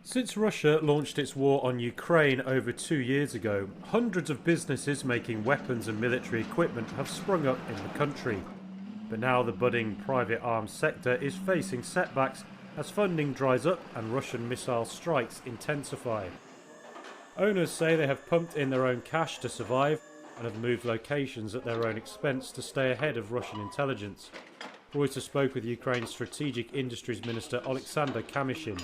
Since Russia launched its war on Ukraine over 2 years ago, hundreds of businesses making weapons and military equipment have sprung up in the country. But now the budding private arms sector is facing setbacks as funding dries up and Russian missile strikes intensify. Owners say they have pumped in their own cash to survive and have moved locations at their own expense to stay ahead of Russian intelligence. Reuters spoke with Ukraine's Strategic Industries Minister Alexander Kamyshin.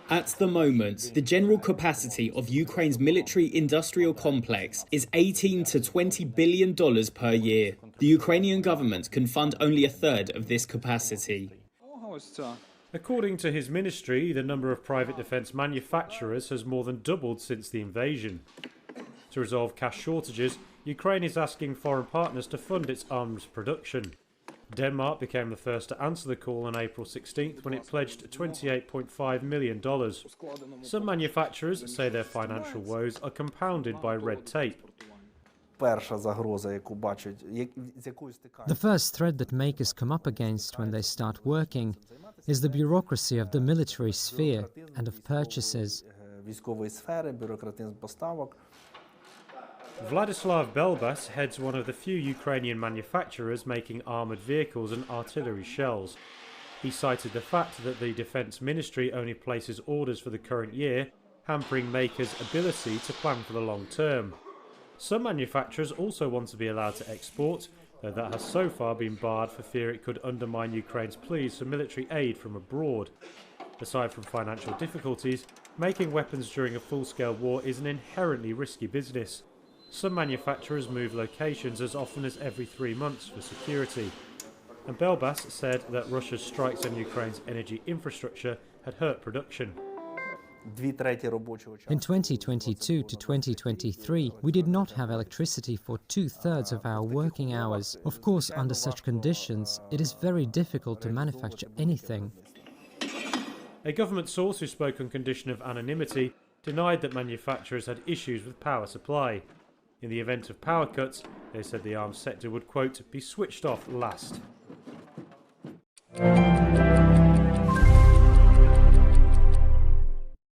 At the moment, the general capacity of Ukraine's military-industrial complex is $18 to $20 billion per year. The Ukrainian government can fund only a third of this capacity. According to his ministry, the number of private defence manufacturers has more than doubled since the invasion. To resolve cash shortages, Ukraine is asking foreign partners to fund its arms production. Denmark became the first to answer the call on April 16th when it pledged $28.5 million. Some manufacturers say their financial woes are compounded by red tape. The first threat that makers come up against when they start working is the bureaucracy of the military sphere and of purchases. Vladislav Belbas heads one of the few Ukrainian manufacturers making armoured vehicles and artillery shells. He cited the fact that the Defence Ministry only places orders for the current year, hampering makers' ability to plan for the long term. Some manufacturers also want to be allowed to export, though that has so far been barred for fear it could undermine Ukraine's pleas for military aid from abroad. Aside from financial difficulties, making weapons during a full-scale war is an inherently risky business. Some manufacturers move locations as often as every 3 months for security. And Belbas said that Russia's strikes on Ukraine's energy infrastructure had hurt production. In 2022 to 2023, we did not have electricity for 2/3 of our working hours. Of course, under such conditions, it is very difficult to manufacture anything. A government source who spoke on condition of anonymity denied that manufacturers had issues with power supply. In the event of power cuts, they said the arms sector would, quote, be switched off last.